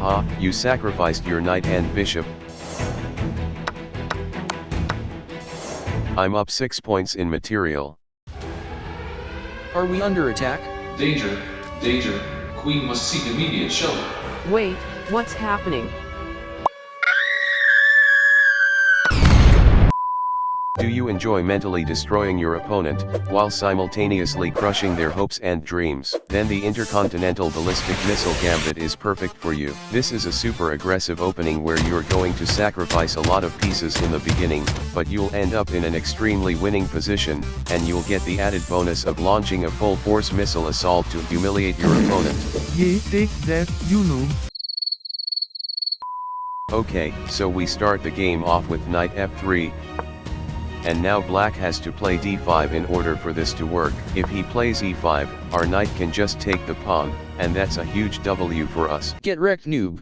Haha, you sacrificed your knight and bishop. I'm up 6 points in material. Are we under attack? Danger, danger, queen must seek immediate shelter. Wait, what's happening? Do you enjoy mentally destroying your opponent, while simultaneously crushing their hopes and dreams? Then the Intercontinental Ballistic Missile Gambit is perfect for you. This is a super aggressive opening where you're going to sacrifice a lot of pieces in the beginning, but you'll end up in an extremely winning position, and you'll get the added bonus of launching a full-force missile assault to humiliate your opponent. Yeah, take that, you know. Okay, so we start the game off with knight f3. And now black has to play d5 in order for this to work. If he plays e5, our knight can just take the pawn, and that's a huge W for us. Get wrecked, noob.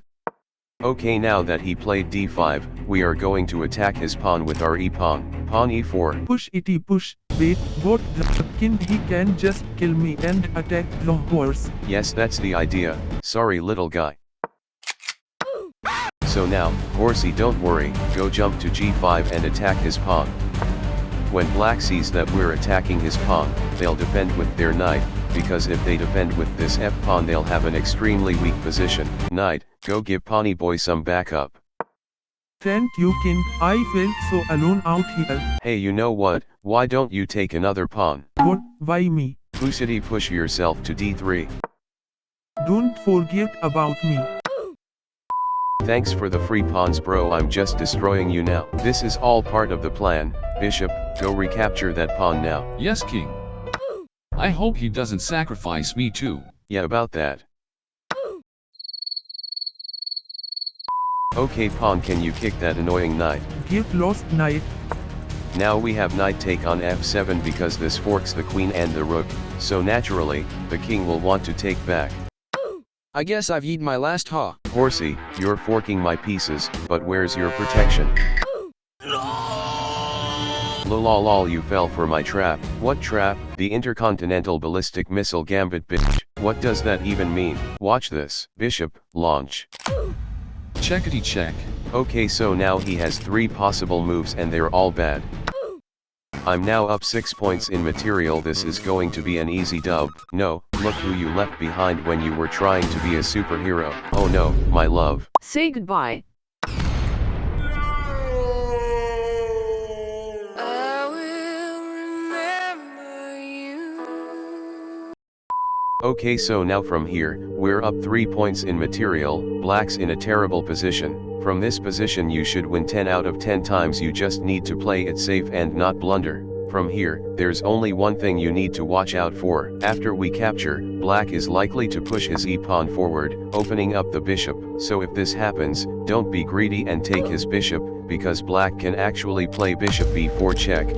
Okay, now that he played d5, we are going to attack his pawn with our e-pawn. Pawn e4. Push itty push, wait, what the king, he can just kill me and attack the horse. Yes, that's the idea, sorry little guy. So now, horsey, don't worry, go jump to g5 and attack his pawn. When black sees that we're attacking his pawn, they'll defend with their knight, because if they defend with this f-pawn they'll have an extremely weak position. Knight, go give Pawny boy some backup. Thank you, king, I felt so alone out here. Hey, you know what, why don't you take another pawn? What, why me? Pusity, push yourself to d3. Don't forget about me. Thanks for the free pawns, bro, I'm just destroying you now. This is all part of the plan. Bishop, go recapture that pawn now. Yes, king. I hope he doesn't sacrifice me too. Yeah, about that. Okay, pawn, can you kick that annoying knight? Get lost, knight. Now we have knight take on f7 because this forks the queen and the rook, so naturally, the king will want to take back. I guess I've eaten my last ha. Horsey, you're forking my pieces, but where's your protection? Lol, you fell for my trap. What trap? The Intercontinental Ballistic Missile Gambit, bitch. What does that even mean? Watch this. Bishop, launch. Checkity check. Okay, so now he has 3 possible moves and they're all bad. I'm now up 6 points in material. This is going to be an easy dub. No, look who you left behind when you were trying to be a superhero. Oh no, my love. Say goodbye. Okay, so now from here, we're up 3 points in material. Black's in a terrible position. From this position you should win 10 out of 10 times, you just need to play it safe and not blunder. From here, there's only one thing you need to watch out for. After we capture, black is likely to push his e-pawn forward, opening up the bishop. So if this happens, don't be greedy and take his bishop, because black can actually play bishop b4 check.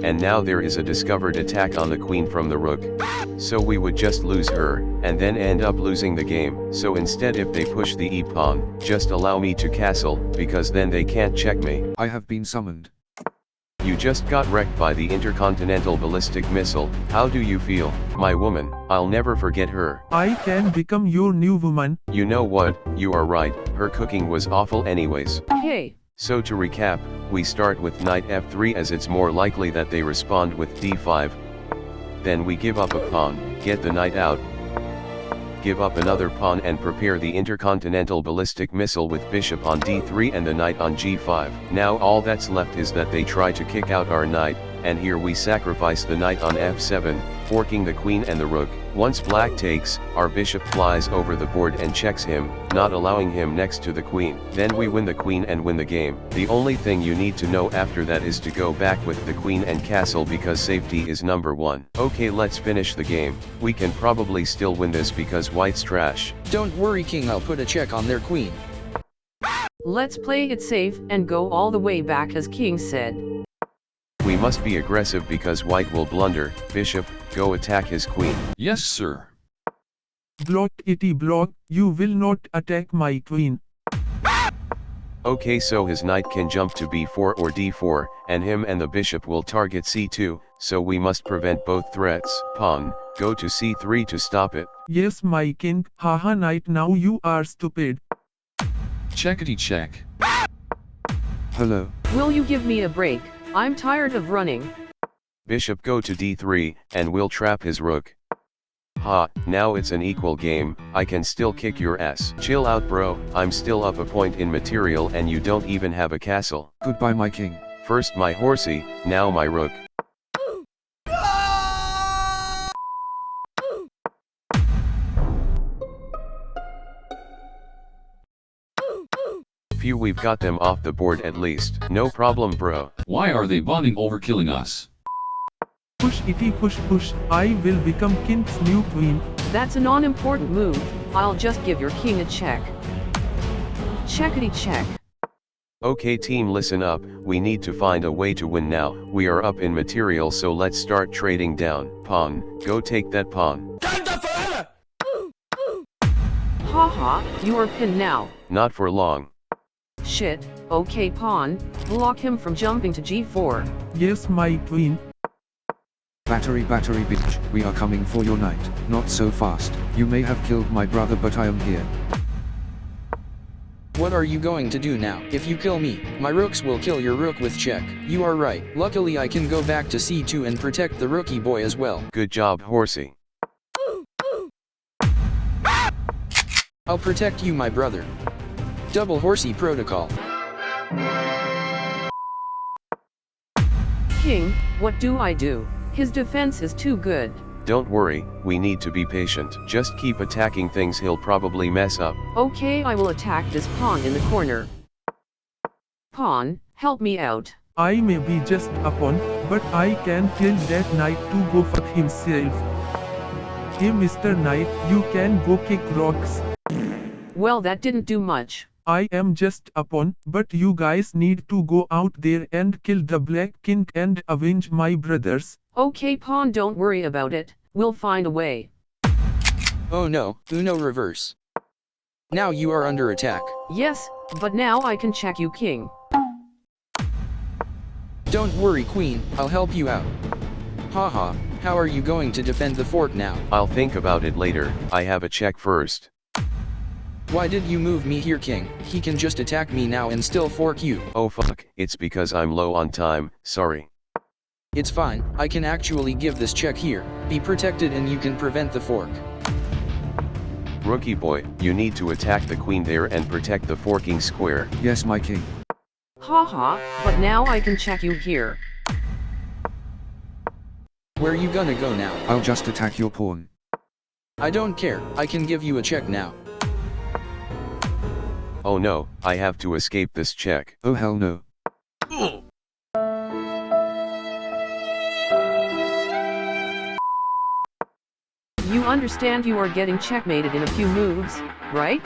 And now there is a discovered attack on the queen from the rook. So we would just lose her, and then end up losing the game. So instead, if they push the e-pawn, just allow me to castle, because then they can't check me. I have been summoned. You just got wrecked by the Intercontinental Ballistic Missile. How do you feel, my woman? I'll never forget her. I can become your new woman. You know what, you are right, her cooking was awful anyways. Hey. So to recap, we start with knight f3 as it's more likely that they respond with d5. Then we give up a pawn, get the knight out, give up another pawn and prepare the Intercontinental Ballistic Missile with bishop on d3 and the knight on g5. Now all that's left is that they try to kick out our knight, and here we sacrifice the knight on f7, forking the queen and the rook. Once black takes, our bishop flies over the board and checks him, not allowing him next to the queen. Then we win the queen and win the game. The only thing you need to know after that is to go back with the queen and castle, because safety is number 1. Okay, let's finish the game. We can probably still win this because white's trash. Don't worry, king, I'll put a check on their queen. Let's play it safe and go all the way back as king said. We must be aggressive because white will blunder. Bishop, go attack his queen. Yes, sir. Block itty block, you will not attack my queen. Okay, so his knight can jump to b4 or d4, and him and the bishop will target c2, so we must prevent both threats. Pawn, go to c3 to stop it. Yes, my king. Haha, knight, now you are stupid. Checkity check. Hello. Will you give me a break? I'm tired of running. Bishop go to d3, and we'll trap his rook. Ha, now it's an equal game, I can still kick your ass. Chill out bro, I'm still up a point in material and you don't even have a castle. Goodbye my king. First my horsey, now my rook. Phew, we've got them off the board at least. No problem bro. Why are they bonding over killing us? Push itty push push, I will become king's new queen. That's a non-important move, I'll just give your king a check. Checkity check. Okay team, listen up, we need to find a way to win now. We are up in material, so let's start trading down. Pawn, go take that pawn. Haha, you are pinned now. Not for long. Shit, okay pawn, block him from jumping to g4. Yes, my queen. Battery bitch, we are coming for your knight. Not so fast. You may have killed my brother, but I am here. What are you going to do now? If you kill me, my rooks will kill your rook with check. You are right. Luckily I can go back to c2 and protect the rookie boy as well. Good job horsey. I'll protect you my brother. Double horsey protocol. King, what do I do? His defense is too good. Don't worry, we need to be patient. Just keep attacking things, he'll probably mess up. Okay, I will attack this pawn in the corner. Pawn, help me out. I may be just a pawn, but I can tell that knight to go fuck himself. Hey Mr. Knight, you can go kick rocks. Well, that didn't do much. I am just a pawn, but you guys need to go out there and kill the Black King and avenge my brothers. Okay pawn, don't worry about it, we'll find a way. Oh no, Uno reverse. Now you are under attack. Yes, but now I can check you king. Don't worry queen, I'll help you out. Haha, how are you going to defend the fort now? I'll think about it later, I have a check first. Why did you move me here king? He can just attack me now and still fork you. Oh fuck, it's because I'm low on time, sorry. It's fine, I can actually give this check here. Be protected and you can prevent the fork. Rookie boy, you need to attack the queen there and protect the forking square. Yes my king. Haha, but now I can check you here. Where you gonna go now? I'll just attack your pawn. I don't care, I can give you a check now. Oh no, I have to escape this check. Oh hell no. You understand you are getting checkmated in a few moves, right?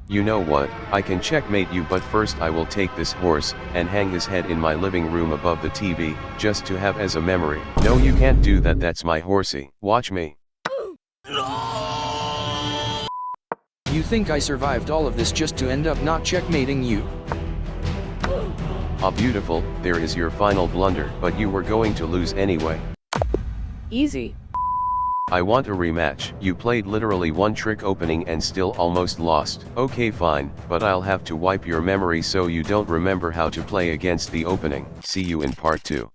You know what, I can checkmate you, but first I will take this horse, and hang his head in my living room above the TV, just to have as a memory. No, you can't do that, that's my horsey. Watch me. You think I survived all of this just to end up not checkmating you? Ah, beautiful, there is your final blunder, but you were going to lose anyway. Easy. I want a rematch. You played literally one trick opening and still almost lost. Okay fine, but I'll have to wipe your memory so you don't remember how to play against the opening. See you in part 2.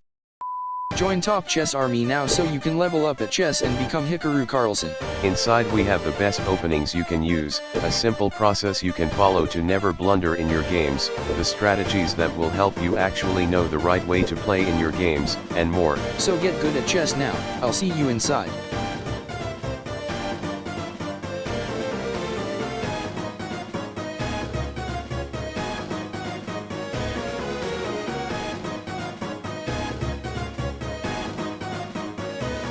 Join Top Chess Army now so you can level up at chess and become Hikaru Carlson. Inside we have the best openings you can use, a simple process you can follow to never blunder in your games, the strategies that will help you actually know the right way to play in your games, and more. So get good at chess now, I'll see you inside.